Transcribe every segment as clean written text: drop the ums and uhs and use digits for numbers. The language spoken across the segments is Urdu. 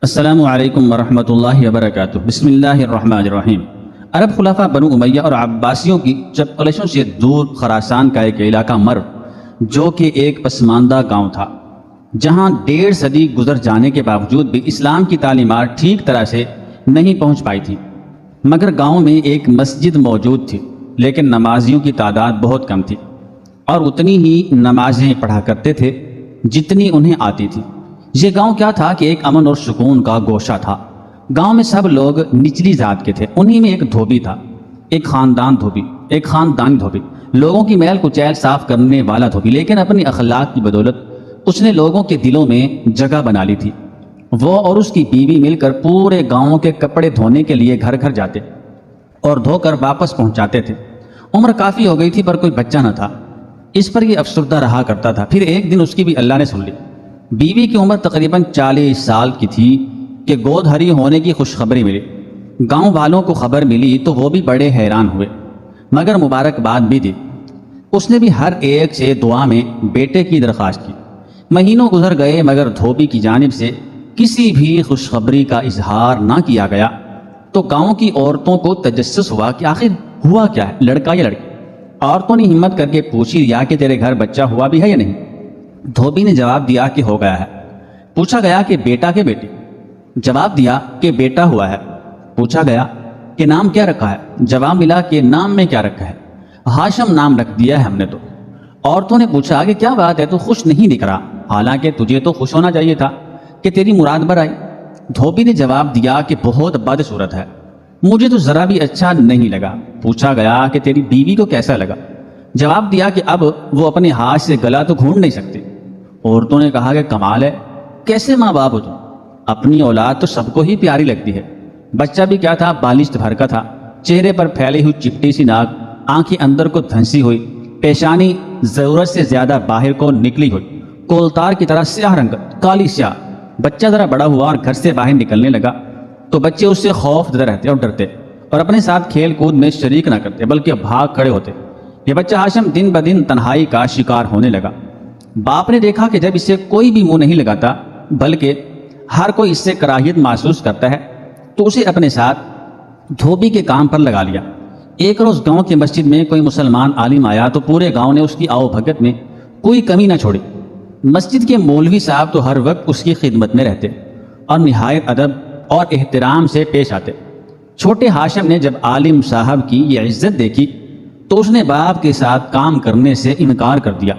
السلام علیکم ورحمۃ اللہ وبرکاتہ۔ بسم اللہ الرحمن الرحیم۔ عرب خلفاء بنو امیہ اور عباسیوں کی جب کلیشوں سے دور خراسان کا ایک علاقہ مرو، جو کہ ایک پسماندہ گاؤں تھا، جہاں 1.5 صدی گزر جانے کے باوجود بھی اسلام کی تعلیمات ٹھیک طرح سے نہیں پہنچ پائی تھی، مگر گاؤں میں ایک مسجد موجود تھی، لیکن نمازیوں کی تعداد بہت کم تھی اور اتنی ہی نمازیں پڑھا کرتے تھے جتنی انہیں آتی تھی۔ یہ گاؤں کیا تھا کہ ایک امن اور سکون کا گوشہ تھا۔ گاؤں میں سب لوگ نچلی ذات کے تھے، انہی میں ایک دھوبی تھا، ایک خاندانی دھوبی، لوگوں کی میل کچیل صاف کرنے والا دھوبی، لیکن اپنی اخلاق کی بدولت اس نے لوگوں کے دلوں میں جگہ بنا لی تھی۔ وہ اور اس کی بیوی مل کر پورے گاؤں کے کپڑے دھونے کے لیے گھر گھر جاتے اور دھو کر واپس پہنچاتے تھے۔ عمر کافی ہو گئی تھی پر کوئی بچہ نہ تھا، اس پر یہ افسردہ رہا کرتا تھا۔ پھر ایک دن اس کی بھی اللہ نے سن لی۔ بیوی کی عمر تقریباً 40 سال کی تھی کہ گود ہری ہونے کی خوشخبری ملی۔ گاؤں والوں کو خبر ملی تو وہ بھی بڑے حیران ہوئے، مگر مبارکباد بھی دی۔ اس نے بھی ہر ایک سے دعا میں بیٹے کی درخواست کی۔ مہینوں گزر گئے مگر دھوبی کی جانب سے کسی بھی خوشخبری کا اظہار نہ کیا گیا۔ تو گاؤں کی عورتوں کو تجسس ہوا کہ آخر ہوا کیا ہے، لڑکا یا لڑکی؟ عورتوں نے ہمت کر کے پوچھ لیا کہ تیرے گھر بچہ ہوا بھی ہے یا نہیں؟ دھوبی نے جواب دیا کہ ہو گیا ہے۔ پوچھا گیا کہ بیٹا کہ بیٹی؟ جواب دیا کہ بیٹا ہوا ہے۔ پوچھا گیا کہ نام کیا رکھا ہے؟ جواب ملا کہ نام میں کیا رکھا ہے؟ ہاشم نام رکھ دیا ہے ہم نے تو۔ عورتوں نے پوچھا کہ کیا بات ہے، تو خوش نہیں دکھ رہا، حالانکہ تجھے تو خوش ہونا چاہیے تھا کہ تیری مراد بھر آئی۔ دھوبی نے جواب دیا کہ بہت بد صورت ہے، مجھے تو ذرا بھی اچھا نہیں لگا۔ پوچھا گیا کہ تیری بیوی کو کیسا لگا؟ جواب دیا کہ اب وہ اپنے ہاتھ سے گلا تو گھونڈ نہیں سکتے۔ عورتوں نے کہا کہ کمال ہے، کیسے ماں باپ ہو تم؟ اپنی اولاد تو سب کو ہی پیاری لگتی ہے۔ بچہ بھی کیا تھا، بالشت بھر کا تھا، چہرے پر پھیلی ہوئی چپٹی سی ناک، آنکھیں اندر کو دھنسی ہوئی، پیشانی ضرورت سے زیادہ باہر کو نکلی ہوئی، کولتار کی طرح سیاہ رنگت، کالی سیاہ۔ بچہ ذرا بڑا ہوا اور گھر سے باہر نکلنے لگا تو بچے اس سے خوف زدہ رہتے اور ڈرتے اور اپنے ساتھ کھیل کود میں شریک نہ کرتے بلکہ بھاگ کھڑے ہوتے۔ یہ بچہ ہاشم دن بدن تنہائی کا شکار ہونے لگا۔ باپ نے دیکھا کہ جب اسے کوئی بھی منہ نہیں لگاتا بلکہ ہر کوئی اس سے کراہیت محسوس کرتا ہے تو اسے اپنے ساتھ دھوبی کے کام پر لگا لیا۔ ایک روز گاؤں کی مسجد میں کوئی مسلمان عالم آیا تو پورے گاؤں نے اس کی آؤ بھگت میں کوئی کمی نہ چھوڑی۔ مسجد کے مولوی صاحب تو ہر وقت اس کی خدمت میں رہتے اور نہایت ادب اور احترام سے پیش آتے۔ چھوٹے ہاشم نے جب عالم صاحب کی یہ عزت دیکھی تو اس نے باپ کے ساتھ کام کرنے سے انکار کر دیا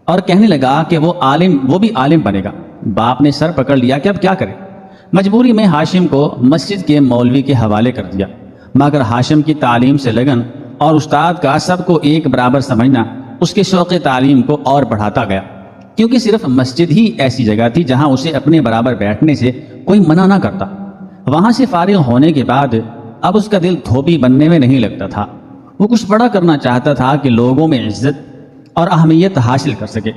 اور کہنے لگا کہ وہ بھی عالم بنے گا۔ باپ نے سر پکڑ لیا کہ اب کیا کرے؟ مجبوری میں ہاشم کو مسجد کے مولوی کے حوالے کر دیا، مگر ہاشم کی تعلیم سے لگن اور استاد کا سب کو ایک برابر سمجھنا اس کے شوق تعلیم کو اور بڑھاتا گیا، کیونکہ صرف مسجد ہی ایسی جگہ تھی جہاں اسے اپنے برابر بیٹھنے سے کوئی منع نہ کرتا۔ وہاں سے فارغ ہونے کے بعد اب اس کا دل دھوبی بننے میں نہیں لگتا تھا۔ وہ کچھ بڑا کرنا چاہتا تھا کہ لوگوں میں عزت اور اہمیت حاصل کر سکے۔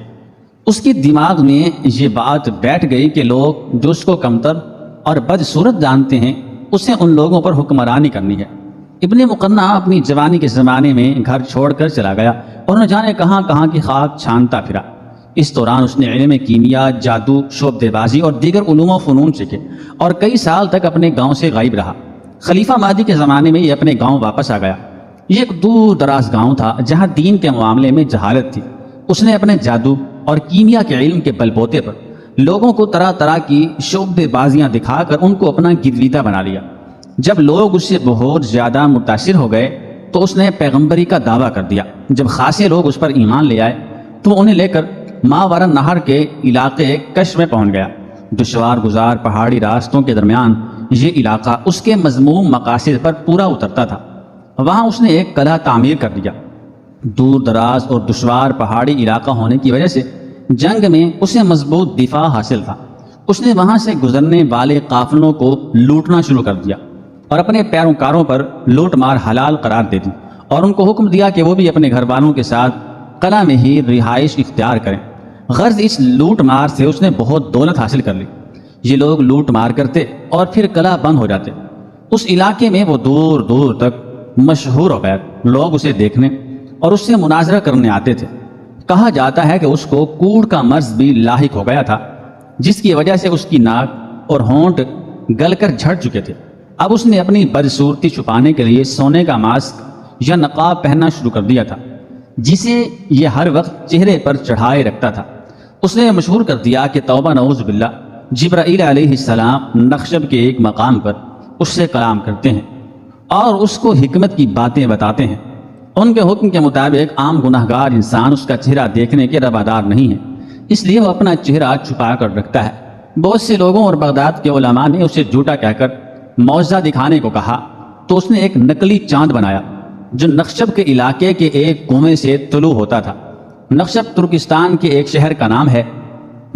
اس کے دماغ میں یہ بات بیٹھ گئی کہ لوگ جو اس کو کمتر اور بدصورت جانتے ہیں اسے ان لوگوں پر حکمرانی کرنی ہے۔ ابن مقنع اپنی جوانی کے زمانے میں گھر چھوڑ کر چلا گیا اور نہ جانے کہاں کہاں کی خاک چھانتا پھرا۔ اس دوران اس نے علم کیمیا، جادو، شعبدے بازی اور دیگر علوم و فنون سیکھے اور کئی سال تک اپنے گاؤں سے غائب رہا۔ خلیفہ مہدی کے زمانے میں یہ اپنے گاؤں واپس آ گیا۔ یہ ایک دور دراز گاؤں تھا جہاں دین کے معاملے میں جہالت تھی۔ اس نے اپنے جادو اور کیمیا کے علم کے بل بوتے پر لوگوں کو طرح طرح کی شعبدے بازیاں دکھا کر ان کو اپنا گرویدہ بنا لیا۔ جب لوگ اس سے بہت زیادہ متاثر ہو گئے تو اس نے پیغمبری کا دعویٰ کر دیا۔ جب خاصے لوگ اس پر ایمان لے آئے تو انہیں لے کر ماورا نہر کے علاقے کش میں پہنچ گیا۔ دشوار گزار پہاڑی راستوں کے درمیان یہ علاقہ اس کے مذموم مقاصد پر پورا اترتا تھا۔ وہاں اس نے ایک قلعہ تعمیر کر دیا۔ دور دراز اور دشوار پہاڑی علاقہ ہونے کی وجہ سے جنگ میں اسے مضبوط دفاع حاصل تھا۔ اس نے وہاں سے گزرنے والے قافلوں کو لوٹنا شروع کر دیا اور اپنے پیروکاروں پر لوٹ مار حلال قرار دے دی اور ان کو حکم دیا کہ وہ بھی اپنے گھر والوں کے ساتھ قلعہ میں ہی رہائش اختیار کریں۔ غرض اس لوٹ مار سے اس نے بہت دولت حاصل کر لی۔ یہ لوگ لوٹ مار کرتے اور پھر قلعہ بند ہو جاتے۔ اس علاقے میں وہ دور دور تک مشہور ہو گیا، لوگ اسے دیکھنے اور اس سے مناظرہ کرنے آتے تھے۔ کہا جاتا ہے کہ اس کو کوڑ کا مرض بھی لاحق ہو گیا تھا، جس کی وجہ سے اس کی ناک اور ہونٹ گل کر جھڑ چکے تھے۔ اب اس نے اپنی بدصورتی چھپانے کے لیے سونے کا ماسک یا نقاب پہننا شروع کر دیا تھا، جسے یہ ہر وقت چہرے پر چڑھائے رکھتا تھا۔ اس نے مشہور کر دیا کہ توبہ نعوذ باللہ، جبرائیل علیہ السلام نخشب کے ایک مقام پر اس سے کلام کرتے ہیں اور اس کو حکمت کی باتیں بتاتے ہیں۔ ان کے حکم کے مطابق عام گناہگار انسان اس کا چہرہ دیکھنے کے روادار نہیں ہے، اس لیے وہ اپنا چہرہ چھپا کر رکھتا ہے۔ بہت سے لوگوں اور بغداد کے علماء نے اسے جھوٹا کہہ کر معجزہ دکھانے کو کہا تو اس نے ایک نقلی چاند بنایا جو نخشب کے علاقے کے ایک کنویں سے طلوع ہوتا تھا۔ نخشب ترکستان کے ایک شہر کا نام ہے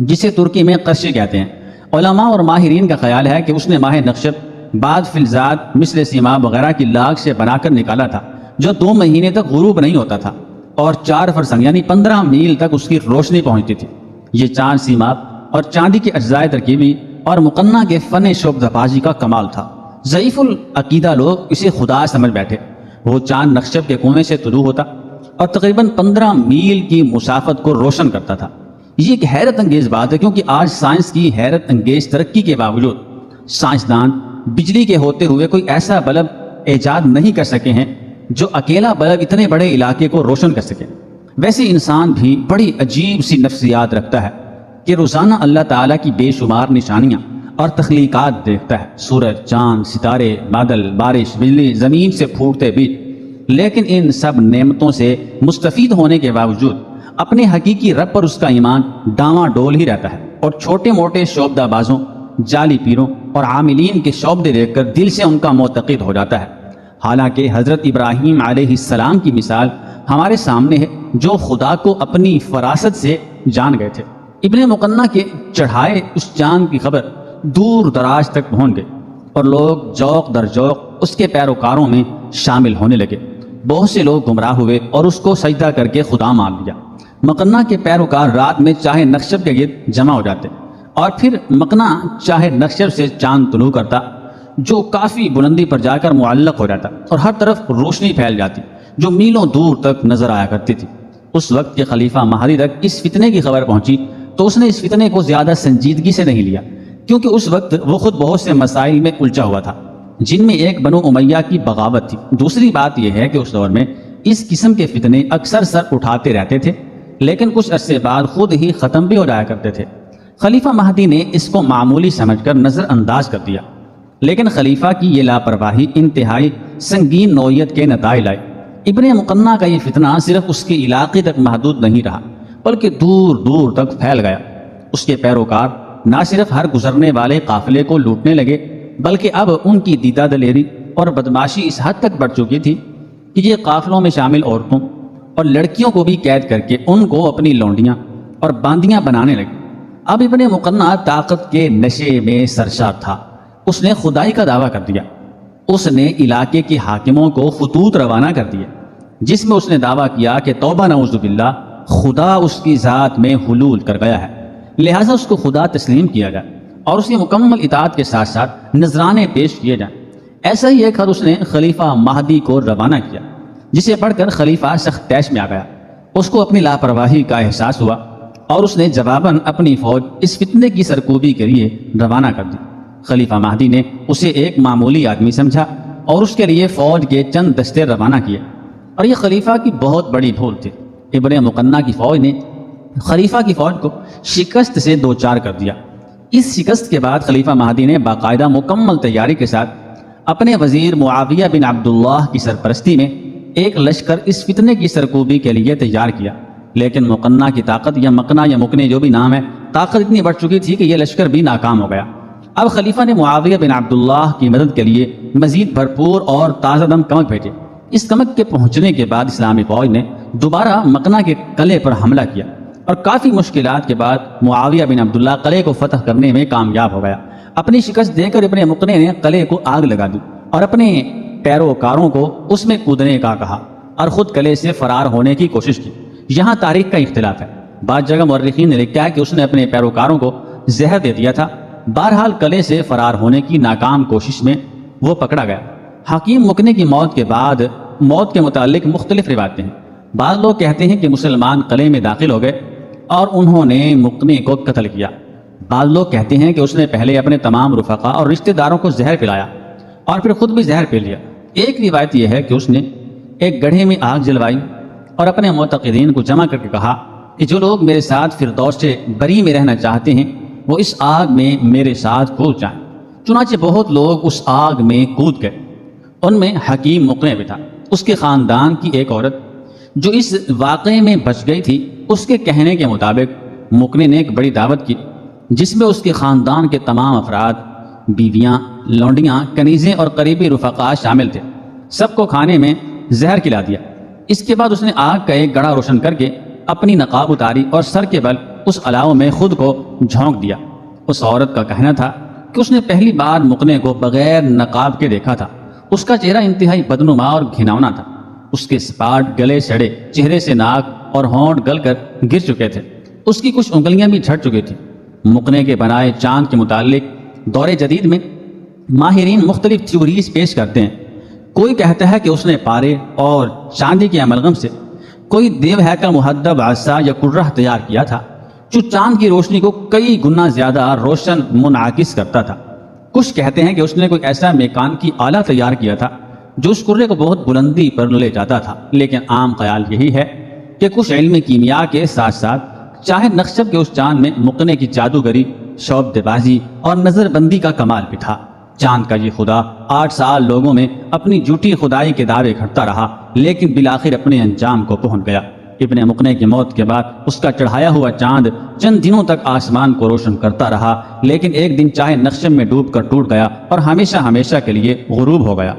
جسے ترکی میں قرشی کہتے ہیں۔ علماء اور ماہرین کا خیال ہے کہ اس نے ماہ نخشب بعد فلزات مثل سیماب وغیرہ کی لاگ سے بنا کر نکالا تھا جو 2 مہینے تک غروب نہیں ہوتا تھا اور 4 فرسنگ یعنی 15 میل تک اس کی روشنی پہنچتی تھی۔ یہ چاند سیماب اور چاندی کے اجزاء ترکیبی اور مقنع کے فن شعبدہ بازی کا کمال تھا۔ ضعیف العقیدہ لوگ اسے خدا سمجھ بیٹھے۔ وہ چاند نخشب کے کنویں سے طلوع ہوتا اور تقریباً 15 میل کی مسافت کو روشن کرتا تھا۔ یہ ایک حیرت انگیز بات ہے کیونکہ آج سائنس کی حیرت انگیز ترقی کے باوجود سائنسدان بجلی کے ہوتے ہوئے کوئی ایسا بلب ایجاد نہیں کر سکے ہیں جو اکیلا بلب اتنے بڑے علاقے کو روشن کر سکے۔ ویسے انسان بھی بڑی عجیب سی نفسیات رکھتا ہے کہ روزانہ اللہ تعالیٰ کی بے شمار نشانیاں اور تخلیقات دیکھتا ہے، سورج، چاند، ستارے، بادل، بارش، بجلی، زمین سے پھوٹتے بیج، لیکن ان سب نعمتوں سے مستفید ہونے کے باوجود اپنے حقیقی رب پر اس کا ایمان ڈاواں ڈول ہی رہتا ہے اور چھوٹے موٹے شعبدہ بازوں، جعلی پیروں اور عاملین کے شعبدے دیکھ کر دل سے ان کا معتقد ہو جاتا ہے۔ حالانکہ حضرت ابراہیم علیہ السلام کی مثال ہمارے سامنے ہے جو خدا کو اپنی فراست سے جان گئے تھے۔ ابن مقنع کے چڑھائے اس چاند کی خبر دور دراز تک پہنچ گئی اور لوگ جوق در جوق اس کے پیروکاروں میں شامل ہونے لگے۔ بہت سے لوگ گمراہ ہوئے اور اس کو سجدہ کر کے خدا مان لیا۔ مقنع کے پیروکار رات میں چاہے نخشب کے گرد جمع ہو جاتے اور پھر مقنع چاہے نخشب سے چاند طلوع کرتا جو کافی بلندی پر جا کر معلق ہو جاتا اور ہر طرف روشنی پھیل جاتی جو میلوں دور تک نظر آیا کرتی تھی۔ اس وقت کے خلیفہ مہدی تک اس فتنے کی خبر پہنچی تو اس نے اس فتنے کو زیادہ سنجیدگی سے نہیں لیا کیونکہ اس وقت وہ خود بہت سے مسائل میں الجھا ہوا تھا جن میں ایک بنو امیہ کی بغاوت تھی۔ دوسری بات یہ ہے کہ اس دور میں اس قسم کے فتنے اکثر سر اٹھاتے رہتے تھے لیکن کچھ عرصے بعد خود ہی ختم بھی ہو جایا کرتے تھے۔ خلیفہ مہدی نے اس کو معمولی سمجھ کر نظر انداز کر دیا، لیکن خلیفہ کی یہ لاپرواہی انتہائی سنگین نوعیت کے نتائج لائی۔ ابن مقنع کا یہ فتنہ صرف اس کے علاقے تک محدود نہیں رہا بلکہ دور دور تک پھیل گیا۔ اس کے پیروکار نہ صرف ہر گزرنے والے قافلے کو لوٹنے لگے بلکہ اب ان کی دیدہ دلیری اور بدماشی اس حد تک بڑھ چکی تھی کہ یہ قافلوں میں شامل عورتوں اور لڑکیوں کو بھی قید کر کے ان کو اپنی لونڈیاں اور باندیاں بنانے لگے۔ اب ابن مقنع طاقت کے نشے میں سرشار تھا۔ اس نے خدائی کا دعویٰ کر دیا۔ اس نے علاقے کے حاکموں کو خطوط روانہ کر دیے جس میں اس نے دعویٰ کیا کہ توبہ نعوذ باللہ خدا اس کی ذات میں حلول کر گیا ہے، لہٰذا اس کو خدا تسلیم کیا جائے اور اس کی مکمل اطاعت کے ساتھ ساتھ نذرانے پیش کیے جائیں۔ ایسا ہی ایک خط اس نے خلیفہ مہدی کو روانہ کیا جسے پڑھ کر خلیفہ سخت طیش میں آ گیا۔ اس کو اپنی لاپرواہی کا احساس ہوا اور اس نے جواباً اپنی فوج اس فتنے کی سرکوبی کے لیے روانہ کر دی۔ خلیفہ مہدی نے اسے ایک معمولی آدمی سمجھا اور اس کے لیے فوج کے چند دستے روانہ کیے، اور یہ خلیفہ کی بہت بڑی بھول تھی۔ ابن مقنع کی فوج نے خلیفہ کی فوج کو شکست سے دوچار کر دیا۔ اس شکست کے بعد خلیفہ مہدی نے باقاعدہ مکمل تیاری کے ساتھ اپنے وزیر معاویہ بن عبداللہ کی سرپرستی میں ایک لشکر اس فتنے کی سرکوبی کے لیے تیار کیا، لیکن مقنع کی طاقت یا مقنع یا مکنے جو بھی نام ہے، طاقت اتنی بڑھ چکی تھی کہ یہ لشکر بھی ناکام ہو گیا۔ اب خلیفہ نے معاویہ بن عبداللہ کی مدد کے لیے مزید بھرپور اور تازہ دم کمک بھیجے۔ اس کمک کے پہنچنے کے بعد اسلامی فوج نے دوبارہ مقنع کے قلعے پر حملہ کیا اور کافی مشکلات کے بعد معاویہ بن عبداللہ قلعے کو فتح کرنے میں کامیاب ہو گیا۔ اپنی شکست دے کر ابن مقنع نے قلعے کو آگ لگا دی اور اپنے پیروکاروں کو اس میں کودنے کا کہا اور خود قلعے سے فرار ہونے کی کوشش کی۔ یہاں تاریخ کا اختلاف ہے، بعض جگہ مورخین نے لکھا ہے کہ اس نے اپنے پیروکاروں کو زہر دے دیا تھا۔ بہرحال قلعے سے فرار ہونے کی ناکام کوشش میں وہ پکڑا گیا۔ حکیم مکنے کی موت کے بعد موت کے متعلق مختلف روایتیں ہیں۔ بعض لوگ کہتے ہیں کہ مسلمان قلعے میں داخل ہو گئے اور انہوں نے مکنے کو قتل کیا۔ بعض لوگ کہتے ہیں کہ اس نے پہلے اپنے تمام رفقا اور رشتہ داروں کو زہر پلایا اور پھر خود بھی زہر پی لیا۔ ایک روایت یہ ہے کہ اس نے ایک گڑھے میں آگ جلوائی اور اپنے معتقدین کو جمع کر کے کہا کہ جو لوگ میرے ساتھ فردوس سے بری میں رہنا چاہتے ہیں وہ اس آگ میں میرے ساتھ کود جائیں۔ چنانچہ بہت لوگ اس آگ میں کود گئے۔ ان میں حکیم مقنع بھی تھا۔ اس کے خاندان کی ایک عورت جو اس واقعے میں بچ گئی تھی، اس کے کہنے کے مطابق مقنع نے ایک بڑی دعوت کی جس میں اس کے خاندان کے تمام افراد، بیویاں، لونڈیاں، کنیزیں اور قریبی رفقا شامل تھے۔ سب کو کھانے میں زہر کھلا دیا۔ اس کے بعد اس نے آگ کا ایک گڑھا روشن کر کے اپنی نقاب اتاری اور سر کے بل اس الاؤ میں خود کو جھونک دیا۔ اس عورت کا کہنا تھا کہ اس نے پہلی بار مقنع کو بغیر نقاب کے دیکھا تھا۔ اس کا چہرہ انتہائی بدنما اور گھناؤنا تھا۔ اس کے سپاٹ گلے سڑے، چہرے سے ناک اور ہونٹ گل کر گر چکے تھے۔ اس کی کچھ انگلیاں بھی جھڑ چکی تھیں۔ مقنع کے بنائے چاند کے متعلق دور جدید میں ماہرین مختلف تھیوریز پیش کرتے ہیں۔ کوئی کہتا ہے کہ اس نے پارے اور چاندی کے املغم سے کوئی دیو ہیکل محدب عصا یا کرہ تیار کیا تھا جو چاند کی روشنی کو کئی گنا زیادہ روشن منعکس کرتا تھا۔ کچھ کہتے ہیں کہ اس نے کوئی ایسا میکانیکی آلہ تیار کیا تھا جو اس کرے کو بہت بلندی پر لے جاتا تھا، لیکن عام خیال یہی ہے کہ کچھ علم کیمیا کے ساتھ ساتھ چاہے نقشب کے اس چاند میں مقنع کی جادوگری، شعبدے بازی اور نظر بندی کا کمال بھی تھا۔ چاند کا یہ خدا 8 سال لوگوں میں اپنی جھوٹی خدائی کے دعوے کرتا رہا، لیکن بالآخر اپنے انجام کو پہنچ گیا۔ ابن مقنع کی موت کے بعد اس کا چڑھایا ہوا چاند چند دنوں تک آسمان کو روشن کرتا رہا، لیکن ایک دن چاہے نقشب میں ڈوب کر ٹوٹ گیا اور ہمیشہ ہمیشہ کے لیے غروب ہو گیا۔